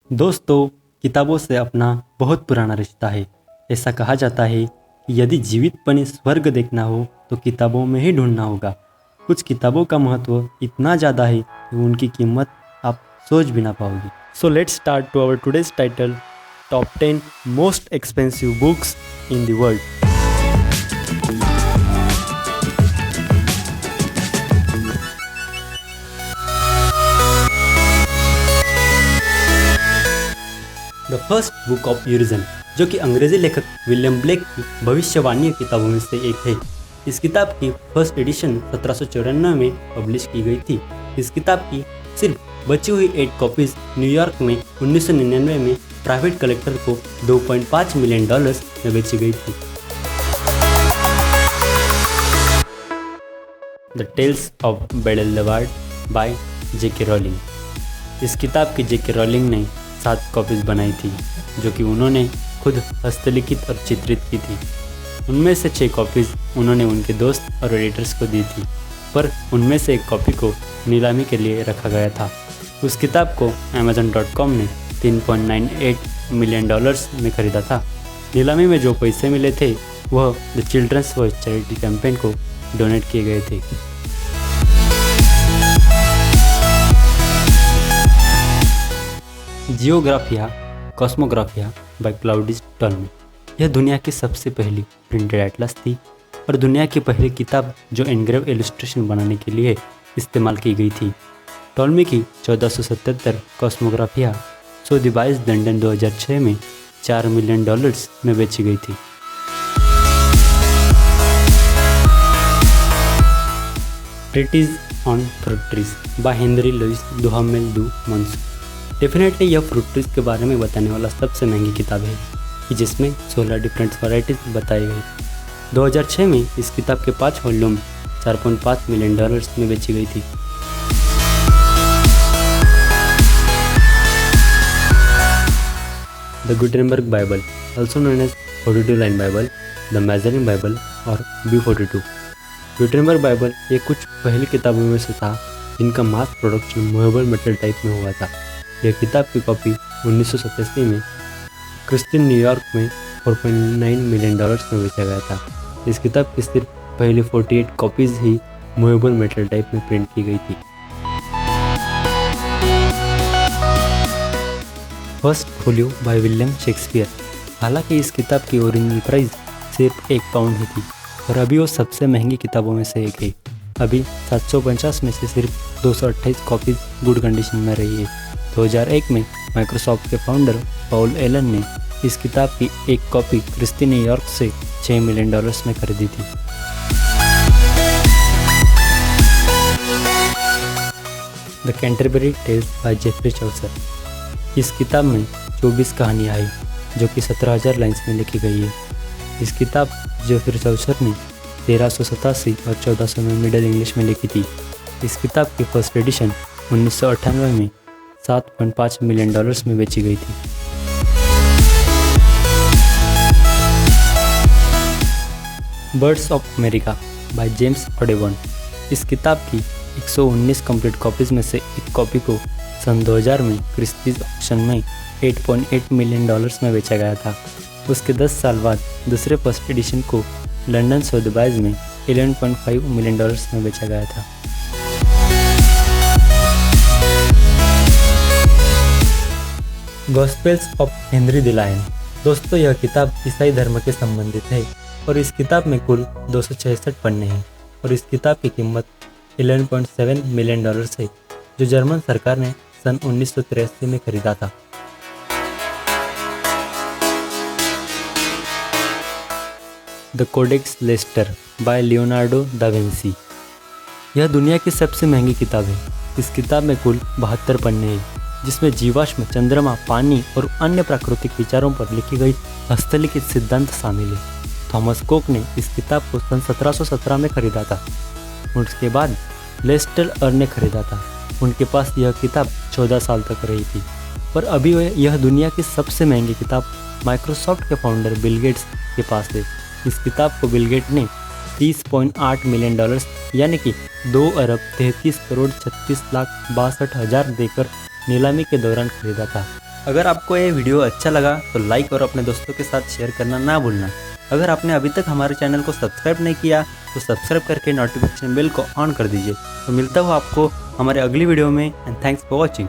दोस्तों, किताबों से अपना बहुत पुराना रिश्ता है। ऐसा कहा जाता है कि यदि जीवितपने स्वर्ग देखना हो तो किताबों में ही ढूंढना होगा। कुछ किताबों का महत्व इतना ज़्यादा है कि उनकी कीमत आप सोच भी ना पाओगे। So let's start to our today's title, top 10 most expensive books in the world. The first book of Urizen, जो कि अंग्रेजी लेखक विलियम ब्लेक की भविष्यवाणी किताबों में से एक है। इस किताब की फर्स्ट एडिशन 1794 में पब्लिश की गई थी। इस किताब की सिर्फ बची हुई 8 कॉपीज न्यूयॉर्क में 1999 में प्राइवेट कलेक्टर को $2.5 मिलियन में बेची गई थी। The tales of Beedle the Bard by J.K. Rowling. इस किताब की J.K. रॉलिंग ने 7 कॉपीज़ बनाई थी, जो कि उन्होंने खुद हस्तलिखित और चित्रित की थी। उनमें से 6 कॉपीज़ उन्होंने उनके दोस्त और एडिटर्स को दी थी, पर उनमें से एक कॉपी को नीलामी के लिए रखा गया था। उस किताब को Amazon.com ने $3.98 मिलियन में खरीदा था। नीलामी में जो पैसे मिले थे वह the children's voice charity campaign को डोनेट किए गए थे। Geographia Cosmographia by Claudius Ptolemy. यह दुनिया की सबसे पहली प्रिंटेड एटलस थी और दुनिया की पहली किताब जो एनग्रेव इलस्ट्रेशन बनाने के लिए इस्तेमाल की गई थी। टॉल्मी की 1477 कॉस्मोग्राफिया सोtheby's लंदन 2006 में $4 मिलियन में बेची गई थी। Treatise on fruit trees by Henri Louis Duhamel du Monceau. Definitely यह फ्रूट ट्रीज के बारे में बताने वाला सबसे महंगी किताब है, कि जिसमें 16 डिफरेंट वैरायटीज बताई गई। 2006 में इस किताब के 5 वॉल्यूम $4.5 मिलियन में बेची गई थी। The Gutenberg Bible, also known as 42 line Bible, the Mazarin Bible और B42। गुटेनबर्ग बाइबल ये कुछ पहली किताबों में से था जिनका mass production movable metal type में हुआ था। यह किताब की कॉपी 1987 में क्रिस्टियन न्यूयॉर्क में $4.9 मिलियन में बेचा गया था। इस किताब की सिर्फ पहली 48 कॉपीज़ ही मूवेबल मेटल टाइप में प्रिंट की गई थी। First folio by William Shakespeare. हालांकि इस किताब की ओरिजिनल प्राइस सिर्फ £1 ही थी, और अभी वो सबसे महंगी किताबों में से एक है। अभी 750 में से सिर्फ 228 कॉपीज गुड कंडीशन में रही है। 2001 में माइक्रोसॉफ्ट के फाउंडर पॉल एलन ने इस किताब की एक कॉपी क्रिस्टी न्यूयॉर्क से $6 मिलियन में खरीदी थी। The Canterbury Tales by Geoffrey Chaucer. इस किताब में 24 कहानियाँ आई, जो कि 17,000 लाइन्स में लिखी गई है। इस किताब जेफरी चौसर ने 1387 और 1400 में मिडल इंग्लिश में लिखी थी। इस किताब की फर्स्ट एडिशन 1998 में $7.5 मिलियन में बेची गई थी। Birds of America by James Audubon. इस किताब की 119 कंप्लीट कॉपीज़ में से एक कॉपी को सन 2000 में क्रिस्टीज ऑक्शन में $8.8 मिलियन में बेचा गया था। उसके 10 साल बाद दूसरे फर्स्ट एडिशन को लंदन सोtheby's में $11.5 मिलियन में बेचा गया था। Gospels of Henry the Lion. दोस्तों, यह किताब ईसाई धर्म के संबंधित है और इस किताब में कुल 266 पन्ने हैं और इस किताब की कीमत $11.7 मिलियन है, जो जर्मन सरकार ने सन 1983 में खरीदा था। The Codex Leicester by Leonardo da Vinci. यह दुनिया की सबसे महंगी किताब है। इस किताब में कुल 72 पन्ने हैं, जिसमें जीवाश्म, चंद्रमा, पानी और अन्य प्राकृतिक विचारों पर लिखी गई हस्तलिखित सिद्धांत शामिल है। थॉमस कोक ने इस किताब को सन 1717 में खरीदा था। उसके बाद लेस्टर अर्न ने खरीदा था। उनके पास यह किताब 14 साल तक रही थी, पर अभी यह दुनिया की सबसे महंगी किताब माइक्रोसॉफ्ट के फाउंडर बिल गेट्स के पास है। इस किताब को बिल गेट ने $30.8 मिलियन यानी कि $2,33,36,62,000 देकर नीलामी के दौरान खरीदा था। अगर आपको ये वीडियो अच्छा लगा तो लाइक और अपने दोस्तों के साथ शेयर करना ना भूलना। अगर आपने अभी तक हमारे चैनल को सब्सक्राइब नहीं किया तो सब्सक्राइब करके नोटिफिकेशन बेल को ऑन कर दीजिए। तो मिलता हूँ आपको हमारे अगली वीडियो में एंड थैंक्स फॉर वॉचिंग।